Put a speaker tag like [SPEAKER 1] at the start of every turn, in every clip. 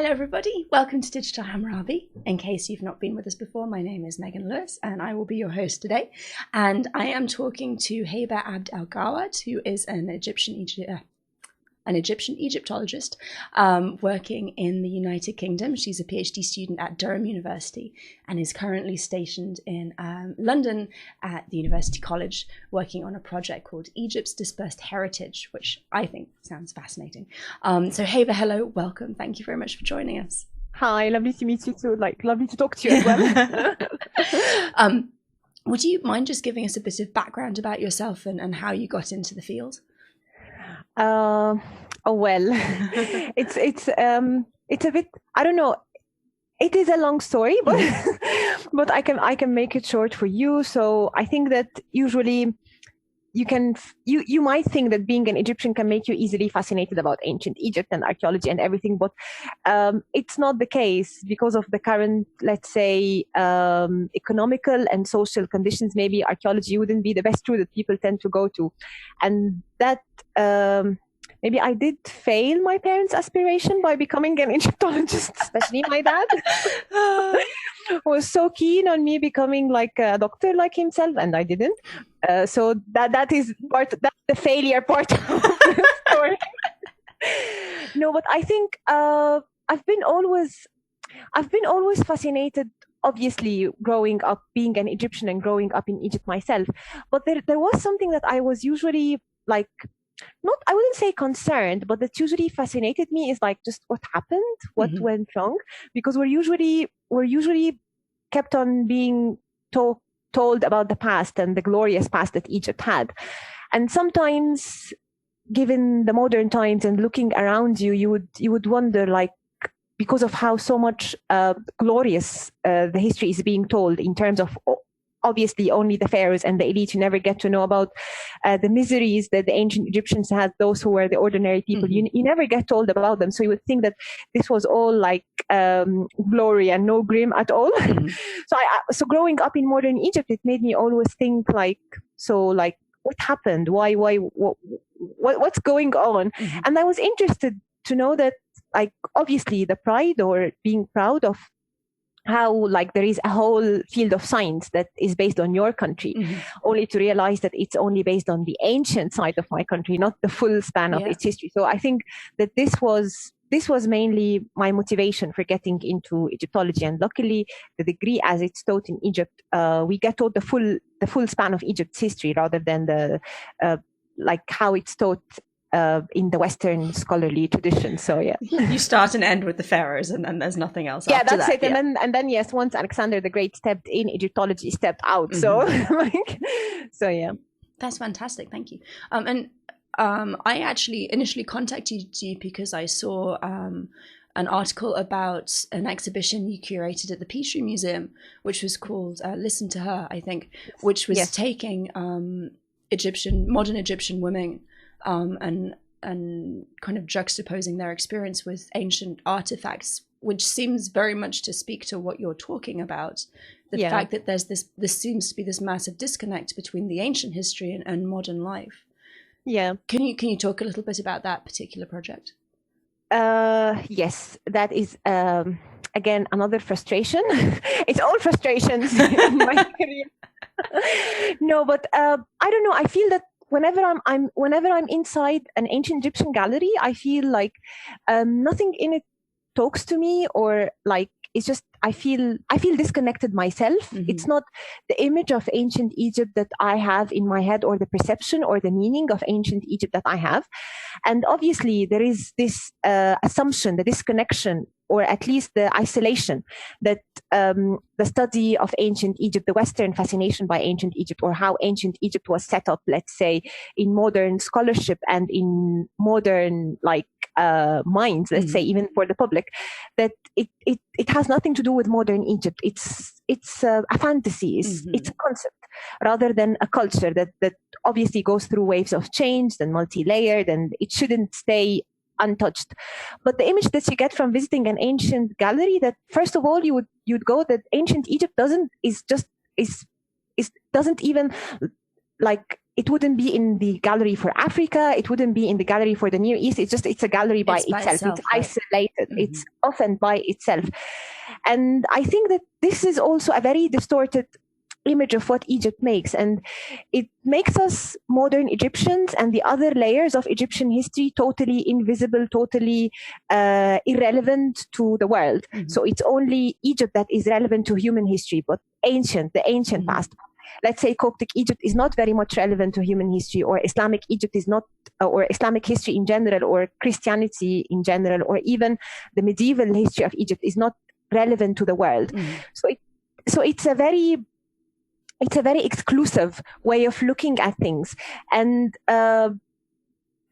[SPEAKER 1] Hello everybody, welcome to Digital Hammurabi. In case you've not been with us before, my name is Megan Lewis and I will be your host today. And I am talking to Heba Abd el Gawad, who is an Egyptian Egyptologist working in the United Kingdom. She's a PhD student at Durham University and is currently stationed in London at the University College working on a project called Egypt's Dispersed Heritage, which I think sounds fascinating. So Heba, hello, welcome. Thank you very much for joining us.
[SPEAKER 2] Hi, lovely to meet you too. Lovely to talk to you as well.
[SPEAKER 1] Would you mind just giving us a bit of background about yourself and how you got into the field?
[SPEAKER 2] It's a bit, I don't know. It is a long story, but but I can make it short for you. So I think that usually you might think that being an Egyptian can make you easily fascinated about ancient Egypt and archaeology and everything, but it's not the case because of the current, let's say, economical and social conditions. Maybe archaeology wouldn't be the best route that people tend to go to, and that maybe I did fail my parents' aspiration by becoming an Egyptologist, especially my dad. Was so keen on me becoming like a doctor like himself, and I didn't. So that's the failure part of the story. No, but I think I've been always fascinated. Obviously, growing up, being an Egyptian and growing up in Egypt myself, but there was something that I was usually like. I wouldn't say concerned, but that usually fascinated me is like just what happened, what went wrong, because we're usually kept on being told about the past and the glorious past that Egypt had. And sometimes, given the modern times and looking around you, you would wonder, like, because of how so much glorious the history is being told in terms of obviously only the pharaohs and the elite, you never get to know about the miseries that the ancient Egyptians had, those who were the ordinary people. You never get told about them. So you would think that this was all like glory and no grim at all. So growing up in modern Egypt, it made me always think what happened? What's going on? And I was interested to know that, like, obviously the pride or being proud of how, like, there is a whole field of science that is based on your country, only to realize that it's only based on the ancient side of my country, not the full span of its history. So I think that this was mainly my motivation for getting into Egyptology. And luckily, the degree, as it's taught in Egypt, we get taught the full span of Egypt's history rather than the like how it's taught in the Western scholarly tradition. So yeah,
[SPEAKER 1] you start and end with the pharaohs, and there's nothing else.
[SPEAKER 2] Yeah,
[SPEAKER 1] after
[SPEAKER 2] that's
[SPEAKER 1] that.
[SPEAKER 2] it. And then yes, once Alexander the Great stepped in, Egyptology stepped out. So so yeah,
[SPEAKER 1] that's fantastic. Thank you. I actually initially contacted you because I saw an article about an exhibition you curated at the Petrie Museum, which was called "Listen to Her," I think, which was taking modern Egyptian women. And kind of juxtaposing their experience with ancient artifacts, which seems very much to speak to what you're talking about. The fact that there's this seems to be this massive disconnect between the ancient history and modern life.
[SPEAKER 2] Yeah.
[SPEAKER 1] Can you talk a little bit about that particular project?
[SPEAKER 2] Yes, that is again another frustration. It's all frustrations in my career. No, but I don't know. I feel that whenever I'm inside an ancient Egyptian gallery, I feel like nothing in it talks to me, or like it's just I feel disconnected myself. It's not the image of ancient Egypt that I have in my head, or the perception or the meaning of ancient Egypt that I have. And obviously there is this assumption, the disconnection, or at least the isolation, that the study of ancient Egypt, the Western fascination by ancient Egypt, or how ancient Egypt was set up, let's say, in modern scholarship and in modern minds, let's say, even for the public, that it has nothing to do with modern Egypt. It's a fantasy. It's a concept rather than a culture that obviously goes through waves of change and multi-layered, and it shouldn't stay untouched. But the image that you get from visiting an ancient gallery, that first of all you'd go that ancient Egypt doesn't even like it wouldn't be in the gallery for Africa. It wouldn't be in the gallery for the Near East. It's a gallery by itself. It's isolated. Right? It's often by itself. And I think that this is also a very distorted image of what Egypt makes. And it makes us modern Egyptians and the other layers of Egyptian history totally invisible, totally irrelevant to the world. So it's only Egypt that is relevant to human history, but the ancient past. Let's say Coptic Egypt is not very much relevant to human history, or Islamic Egypt is not, or Islamic history in general, or Christianity in general, or even the medieval history of Egypt is not relevant to the world. So it's a very exclusive way of looking at things. And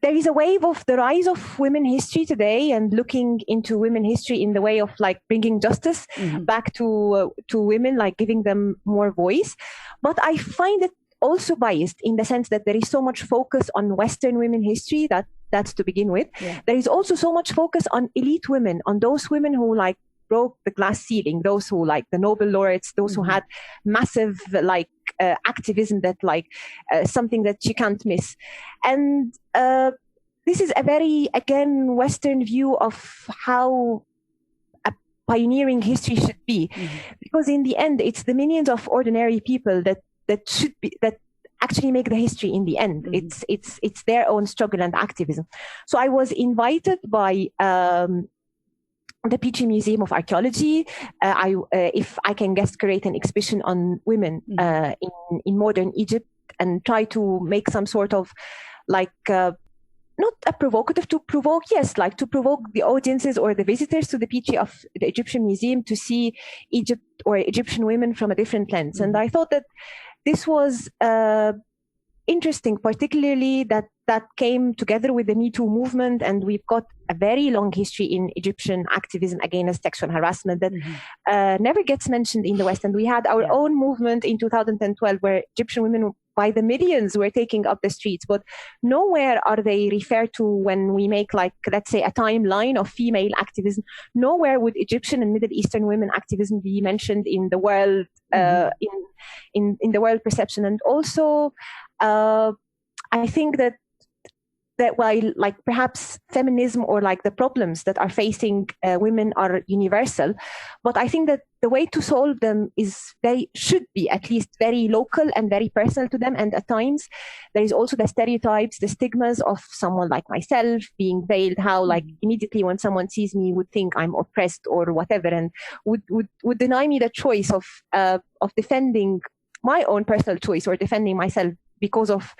[SPEAKER 2] there is a wave of the rise of women history today, and looking into women history in the way of like bringing justice back to women, like giving them more voice. But I find it also biased in the sense that there is so much focus on Western women history, that's to begin with. There is also so much focus on elite women, on those women who like broke the glass ceiling, those who like the Nobel laureates, those who had massive activism that something that you can't miss. And this is a very, again, Western view of how a pioneering history should be. Because in the end, it's the millions of ordinary people that actually make the history in the end. It's their own struggle and activism. So I was invited by the Petrie Museum of Archaeology, if I can guest create an exhibition on women in modern Egypt, and try to make some sort of not a provocative, to provoke the audiences or the visitors to the Petrie of the Egyptian Museum to see Egypt or Egyptian women from a different lens. And I thought that this was interesting, particularly that came together with the Me Too movement, and we've got a very long history in Egyptian activism against sexual harassment that never gets mentioned in the West. And we had our own movement in 2012 where Egyptian women by the millions were taking up the streets, but nowhere are they referred to when we make, let's say, a timeline of female activism. Nowhere would Egyptian and Middle Eastern women activism be mentioned in the world, in the world perception. And also, I think that while perhaps feminism or the problems that are facing women are universal, but I think that the way to solve them should be at least very local and very personal to them. And at times there is also the stereotypes, the stigmas of someone like myself being veiled, how immediately when someone sees me would think I'm oppressed or whatever, and would deny me the choice of defending my own personal choice or defending myself, because of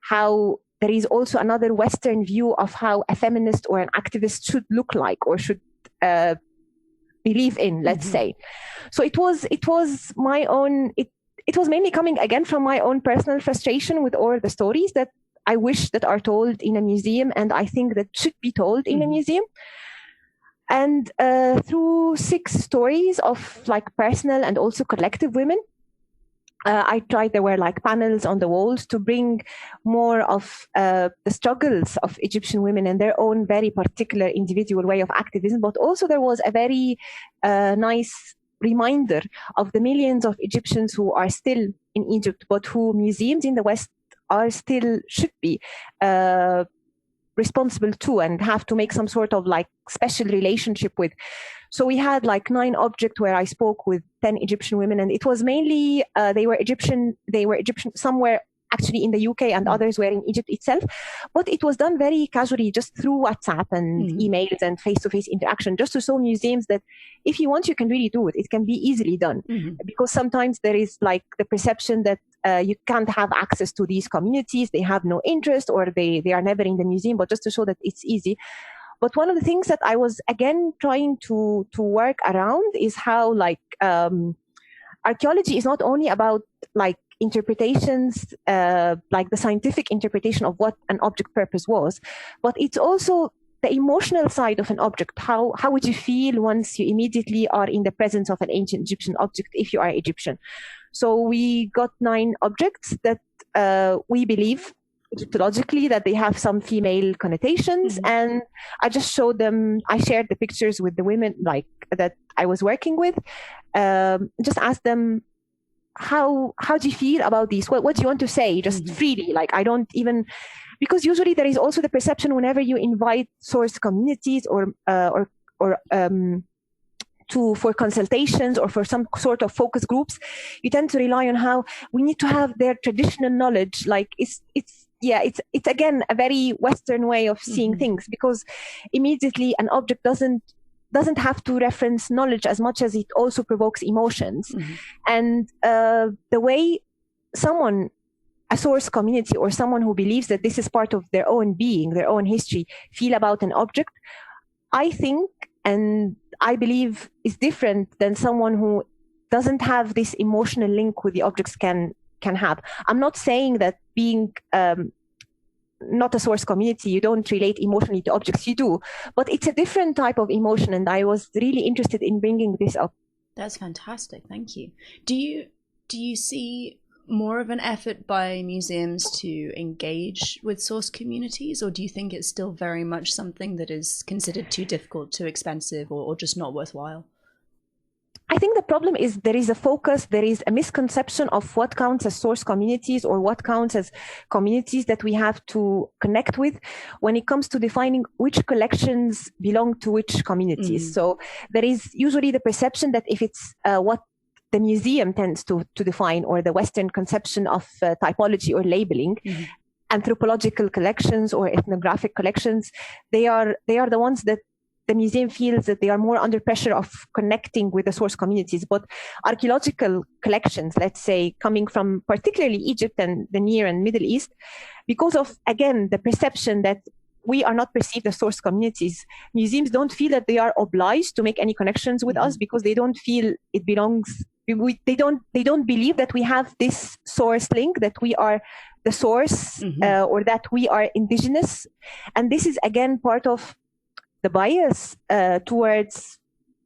[SPEAKER 2] how there is also another Western view of how a feminist or an activist should look like or should believe in, let's say. So it was my own, it was mainly coming again from my own personal frustration with all the stories that I wish that are told in a museum, and I think that should be told in a museum. And through 6 stories of personal and also collective women, I tried, there were panels on the walls to bring more of the struggles of Egyptian women and their own very particular individual way of activism. But also there was a very nice reminder of the millions of Egyptians who are still in Egypt, but who museums in the West should be responsible to and have to make some sort of special relationship with. So we had 9 objects where I spoke with 10 Egyptian women, and it was mainly they were Egyptian, some were actually in the UK and others were in Egypt itself, but it was done very casually, just through WhatsApp and emails and face-to-face interaction, just to show museums that if you want, you can really do it. It can be easily done, because sometimes there is the perception that you can't have access to these communities, they have no interest, or they are never in the museum, but just to show that it's easy. But one of the things that I was again trying to work around is how archaeology is not only about interpretations, the scientific interpretation of what an object purpose was, but it's also the emotional side of an object. How would you feel once you immediately are in the presence of an ancient Egyptian object if you are Egyptian? So we got 9 objects that we believe Egyptologically that they have some female connotations, and I just showed them. I shared the pictures with the women that I was working with. Just asked them, how do you feel about these? What do you want to say? Just freely, like I don't even, because usually there is also the perception whenever you invite source communities or for consultations or for some sort of focus groups, you tend to rely on how we need to have their traditional knowledge. Like it's again a very Western way of seeing things, because immediately an object doesn't have to reference knowledge as much as it also provokes emotions. And the way a source community or someone who believes that this is part of their own being, their own history, feel about an object, I think, and I believe, is different than someone who doesn't have this emotional link with the objects can have. I'm not saying that being not a source community, you don't relate emotionally to objects. You do, but it's a different type of emotion, and I was really interested in bringing this up.
[SPEAKER 1] That's fantastic. Thank you. Do you see more of an effort by museums to engage with source communities, or do you think it's still very much something that is considered too difficult, too expensive, or just not worthwhile?
[SPEAKER 2] I think the problem is there is a misconception of what counts as source communities or what counts as communities that we have to connect with when it comes to defining which collections belong to which communities. So there is usually the perception that if it's what the museum tends to define, or the Western conception of typology or labeling, anthropological collections or ethnographic collections, they are the ones that the museum feels that they are more under pressure of connecting with the source communities. But archaeological collections, let's say, coming from particularly Egypt and the Near and Middle East, because of, again, the perception that we are not perceived as source communities, museums don't feel that they are obliged to make any connections with us, because they don't feel it belongs. They don't believe that we have this source link, that we are the source, or that we are indigenous. And this is, again, part of the bias towards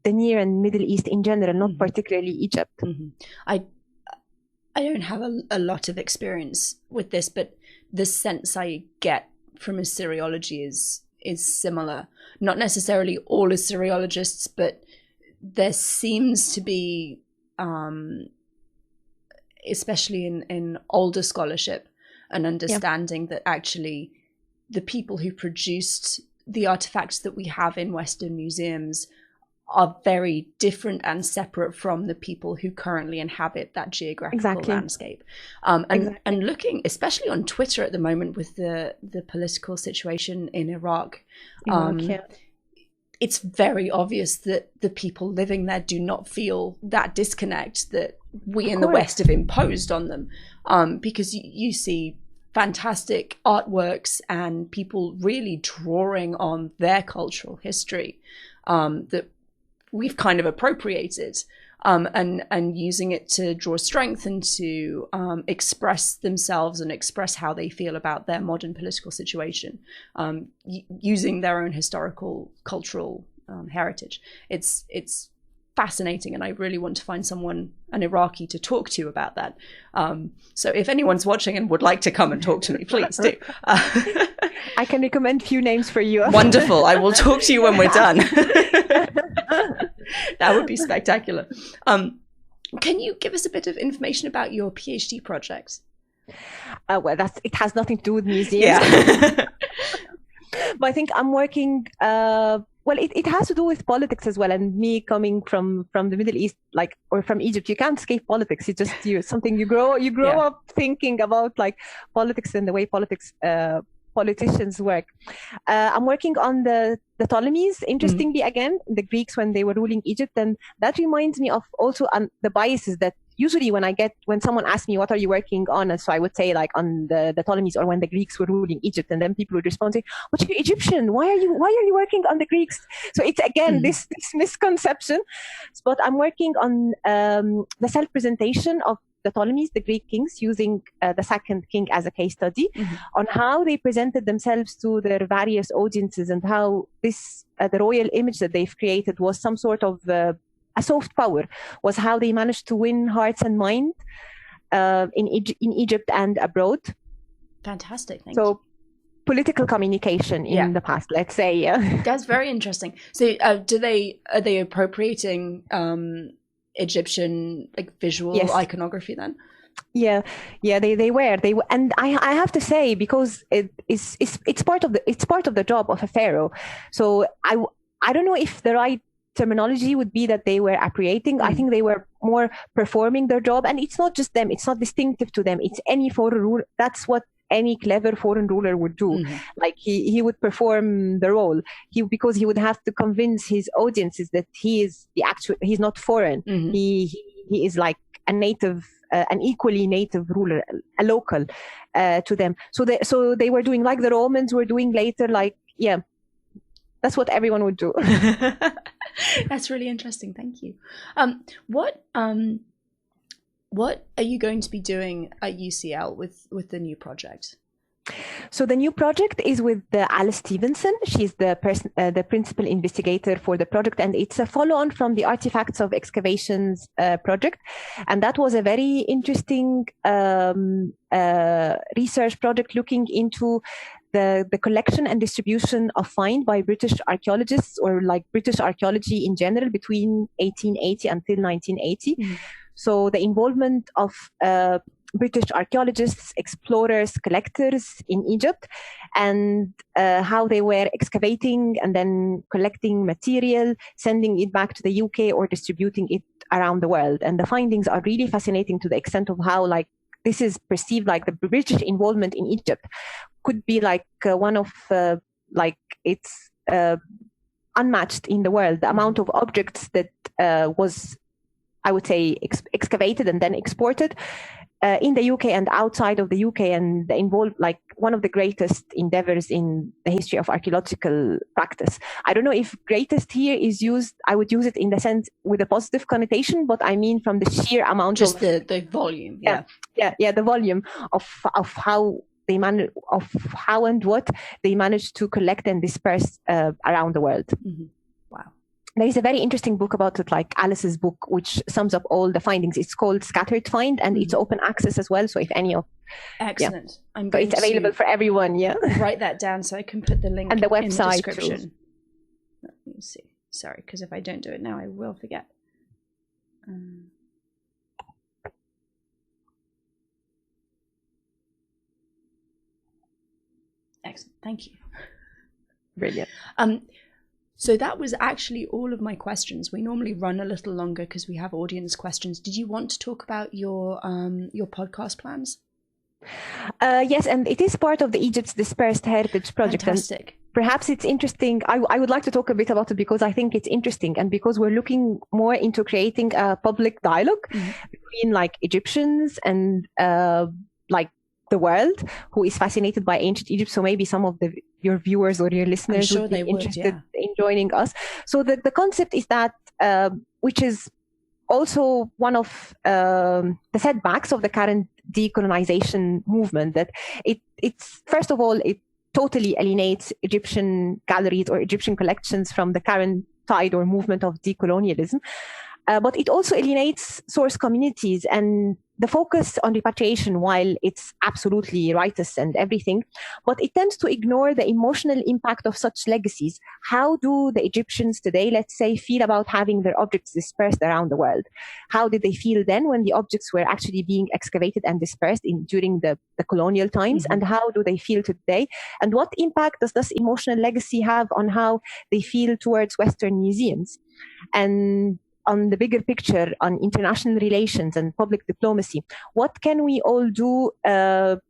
[SPEAKER 2] the Near and Middle East in general, not particularly Egypt.
[SPEAKER 1] I don't have a lot of experience with this, but the sense I get from Assyriology is similar. Not necessarily all Assyriologists, but there seems to be, especially in older scholarship, an understanding that actually the people who produced the artifacts that we have in Western museums are very different and separate from the people who currently inhabit that geographical landscape. And looking, especially on Twitter at the moment with the political situation in Iraq, it's very obvious that the people living there do not feel that disconnect that we in the West have imposed on them, because you see fantastic artworks and people really drawing on their cultural history that we've kind of appropriated, and using it to draw strength and to express themselves and express how they feel about their modern political situation, using their own historical cultural heritage. It's fascinating, and I really want to find an Iraqi to talk to about that. So if anyone's watching and would like to come and talk to me, please do.
[SPEAKER 2] I can recommend a few names for you.
[SPEAKER 1] Wonderful. I will talk to you when we're done. That would be spectacular. Can you give us a bit of information about your PhD project?
[SPEAKER 2] Well, it has nothing to do with museums.
[SPEAKER 1] Yeah.
[SPEAKER 2] But I think I'm working, well, it has to do with politics as well. And me coming from the Middle East, or from Egypt, you can't escape politics. It's just something you grow up thinking about, like politics and the way politicians work. I'm working on the Ptolemies, interestingly, again, the Greeks when they were ruling Egypt. And that reminds me of also the biases that usually when someone asks me, what are you working on? And so I would say on the Ptolemies, or when the Greeks were ruling Egypt, and then people would respond saying, but you're Egyptian. Why are you working on the Greeks? So it's again, this misconception. But I'm working on the self-presentation of the Ptolemies, the Greek kings, using the second king as a case study on how they presented themselves to their various audiences, and how the royal image that they've created was some sort of a soft power, was how they managed to win hearts and minds in Egypt and abroad.
[SPEAKER 1] Fantastic. Thank
[SPEAKER 2] you. Political communication in the past, let's say.
[SPEAKER 1] That's very interesting. So are they appropriating Egyptian like visual iconography then?
[SPEAKER 2] Yeah, they were, and I have to say, because it's part of the job of a pharaoh. So I don't know if the right terminology would be that they were appropriating. I think they were more performing their job, and it's not just them. It's not distinctive to them. It's any foreign ruler. That's what any clever foreign ruler would do. Like he would perform the role. Because he would have to convince his audiences that he's not foreign. He is like a native. An equally native ruler, a local to them. So they were doing like the Romans were doing later. Like, yeah, that's what everyone would do.
[SPEAKER 1] That's really interesting. Thank you. What are you going to be doing at UCL with the new project?
[SPEAKER 2] So the new project is with Alice Stevenson. She's the principal investigator for the project, and it's a follow-on from the Artifacts of Excavations project. And that was a very interesting research project looking into the collection and distribution of find by British archaeologists, or like British archaeology in general, between 1880 until 1980. So the involvement of British archaeologists, explorers, collectors in Egypt, and how they were excavating and then collecting material, sending it back to the UK or distributing it around the world. And the findings are really fascinating to the extent of how like this is perceived, like the British involvement in Egypt could be like one of like it's unmatched in the world. The amount of objects that was, I would say, excavated and then exported in the UK and outside of the UK, and involved like one of the greatest endeavors in the history of archaeological practice. I don't know if greatest here is used, I would use it in the sense with a positive connotation, but I mean from the sheer amount
[SPEAKER 1] just
[SPEAKER 2] of
[SPEAKER 1] the volume.
[SPEAKER 2] The volume of how they manage, of how and what they managed to collect and disperse around the world.
[SPEAKER 1] Wow.
[SPEAKER 2] There is a very interesting book about it, like Alice's book, which sums up all the findings. It's called Scattered Find, and it's open access as well. So if any of...
[SPEAKER 1] Excellent.
[SPEAKER 2] Yeah. So it's available for everyone,
[SPEAKER 1] write that down so I can put the link
[SPEAKER 2] and the website
[SPEAKER 1] in the description.
[SPEAKER 2] Too.
[SPEAKER 1] Let me see. Sorry, because if I don't do it now, I will forget. Excellent. Thank you.
[SPEAKER 2] Brilliant.
[SPEAKER 1] So that was actually all of my questions. We normally run a little longer because we have audience questions. Did you want to talk about your podcast plans?
[SPEAKER 2] Yes, and it is part of the Egypt's Dispersed Heritage Project.
[SPEAKER 1] Fantastic.
[SPEAKER 2] And perhaps it's interesting. I would like to talk a bit about it because I think it's interesting, and because we're looking more into creating a public dialogue between like Egyptians and like the world who is fascinated by ancient Egypt. So maybe some of your viewers or your listeners would be interested in joining us. So the concept is that, which is also one of the setbacks of the current decolonization movement, that it's first of all, it totally alienates Egyptian galleries or Egyptian collections from the current tide or movement of decolonialism. But it also alienates source communities, and the focus on repatriation, while it's absolutely righteous and everything, but it tends to ignore the emotional impact of such legacies. How do the Egyptians today, let's say, feel about having their objects dispersed around the world? How did they feel then when the objects were actually being excavated and dispersed during the colonial times? And how do they feel today? And what impact does this emotional legacy have on how they feel towards Western museums? And on the bigger picture, on international relations and public diplomacy, what can we all do to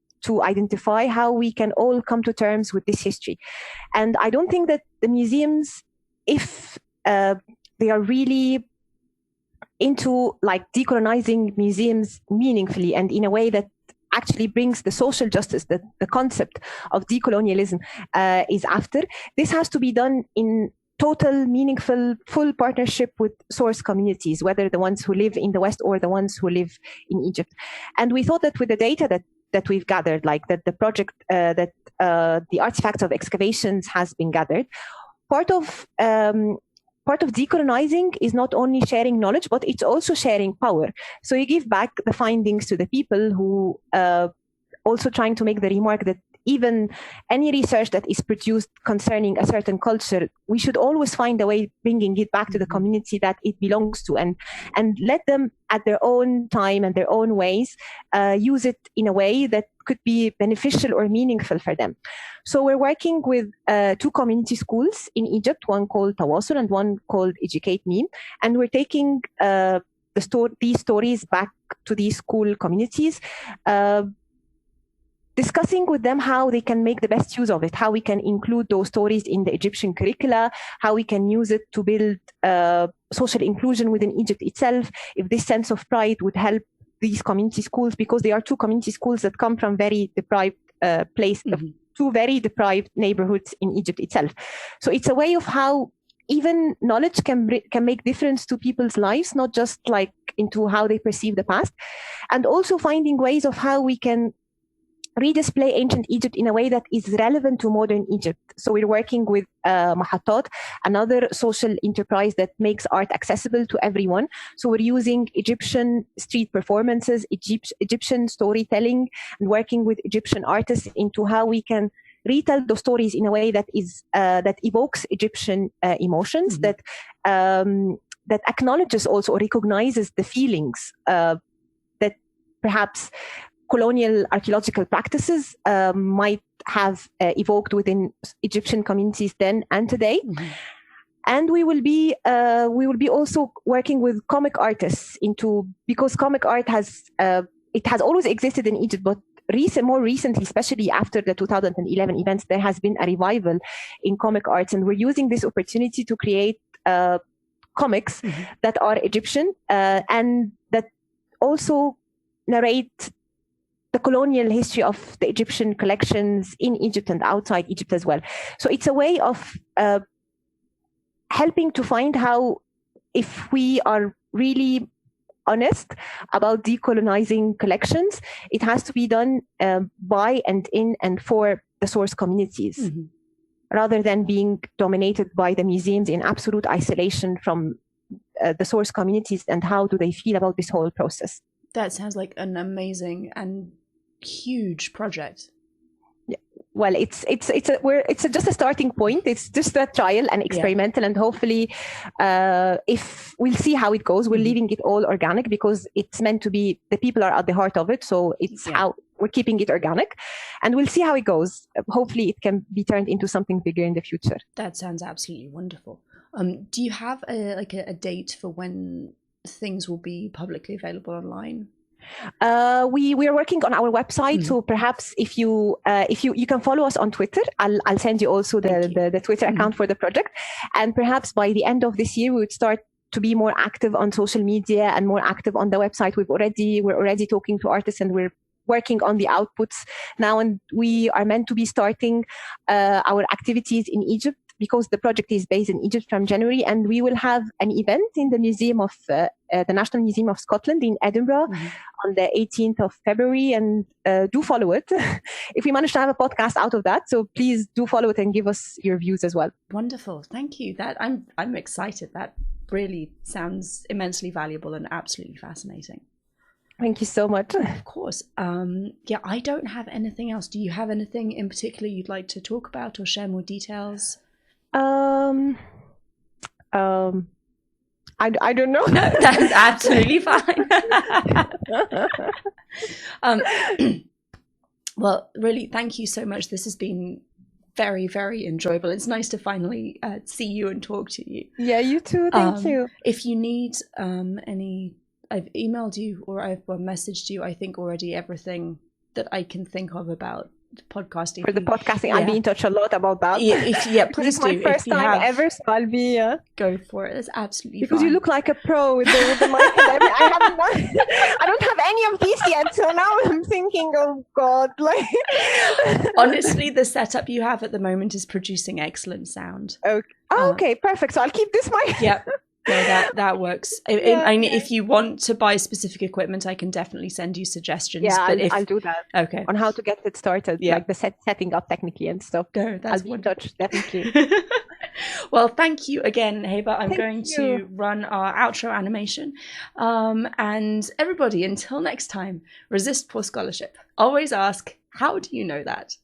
[SPEAKER 2] identify how we can all come to terms with this history? And I don't think that the museums, if they are really into like decolonizing museums meaningfully and in a way that actually brings the social justice, that the concept of decolonialism is after, this has to be done in total, meaningful, full partnership with source communities, whether the ones who live in the West or the ones who live in Egypt. And we thought that with the data that we've gathered, like that the project, that the Artifacts of Excavations has been gathered, part of decolonizing is not only sharing knowledge, but it's also sharing power. So you give back the findings to the people who also trying to make the remark that even any research that is produced concerning a certain culture, we should always find a way bringing it back to the community that it belongs to, and let them at their own time and their own ways use it in a way that could be beneficial or meaningful for them. So we're working with 2 community schools in Egypt, one called 𝒀�Support and one called Educate Me, and we're taking these stories back to these school communities, discussing with them how they can make the best use of it, how we can include those stories in the Egyptian curricula, how we can use it to build social inclusion within Egypt itself, if this sense of pride would help these community schools, because they are 2 community schools that come from very deprived places, 2 very deprived neighborhoods in Egypt itself. So it's a way of how even knowledge can make difference to people's lives, not just like into how they perceive the past, and also finding ways of how we can redisplay ancient Egypt in a way that is relevant to modern Egypt. So we're working with 𝒭Support, another social enterprise that makes art accessible to everyone. So we're using Egyptian street performances, Egyptian storytelling, and working with Egyptian artists into how we can retell those stories in a way that is that evokes Egyptian emotions, that acknowledges also or recognizes the feelings that perhaps colonial archaeological practices might have evoked within Egyptian communities then and today. And we will be also working with comic artists because comic art has always existed in Egypt, but more recently, especially after the 2011 events, there has been a revival in comic arts, and we're using this opportunity to create comics that are Egyptian and that also narrate the colonial history of the Egyptian collections in Egypt and outside Egypt as well. So it's a way of helping to find how, if we are really honest about decolonizing collections, it has to be done by and in and for the source communities, rather than being dominated by the museums in absolute isolation from the source communities and how do they feel about this whole process.
[SPEAKER 1] That sounds like an amazing and huge project.
[SPEAKER 2] Yeah. Well, it's just a starting point. It's just a trial and experimental, and hopefully, if we'll see how it goes. We're leaving it all organic because it's meant to be. The people are at the heart of it, so it's how we're keeping it organic, and we'll see how it goes. Hopefully, it can be turned into something bigger in the future.
[SPEAKER 1] That sounds absolutely wonderful. Do you have a date for when things will be publicly available online?
[SPEAKER 2] We are working on our website, so perhaps if you can follow us on Twitter, I'll send you also the Twitter account for the project, and perhaps by the end of this year we would start to be more active on social media and more active on the website. We're already talking to artists, and we're working on the outputs now, and we are meant to be starting our activities in Egypt, because the project is based in Egypt from January, and we will have an event in the Museum of the National Museum of Scotland in Edinburgh on the 18th of February, and do follow it if we manage to have a podcast out of that. So please do follow it and give us your views as well.
[SPEAKER 1] Wonderful, thank you. That I'm excited. That really sounds immensely valuable and absolutely fascinating.
[SPEAKER 2] Thank you so much.
[SPEAKER 1] Of course. I don't have anything else. Do you have anything in particular you'd like to talk about or share more details?
[SPEAKER 2] I don't know.
[SPEAKER 1] No, that's absolutely fine. Well, really, thank you so much. This has been very, very enjoyable. It's nice to finally see you and talk to you.
[SPEAKER 2] Yeah, you too. Thank you.
[SPEAKER 1] If you need any, I've emailed you or I've messaged you, I think already everything that I can think of about podcasting.
[SPEAKER 2] For the podcasting, I'll be in touch a lot about that.
[SPEAKER 1] Please do.
[SPEAKER 2] It's my first time ever, so I'll be
[SPEAKER 1] go for it. It's absolutely
[SPEAKER 2] because
[SPEAKER 1] fine.
[SPEAKER 2] You look like a pro with the mic. I don't have any of these yet, so now I'm thinking, oh God, like.
[SPEAKER 1] Honestly, the setup you have at the moment is producing excellent sound.
[SPEAKER 2] Okay. Okay, perfect. So I'll keep this mic.
[SPEAKER 1] Yep. No, that works. If you want to buy specific equipment, I can definitely send you suggestions.
[SPEAKER 2] Yeah, I'll do that.
[SPEAKER 1] Okay.
[SPEAKER 2] On how to get it started, like the setting up technically and stuff.
[SPEAKER 1] No, that's
[SPEAKER 2] I'll be in touch, definitely.
[SPEAKER 1] Well, thank you again, Heba. I'm going to run our outro animation. And everybody, until next time, resist poor scholarship. Always ask, how do you know that?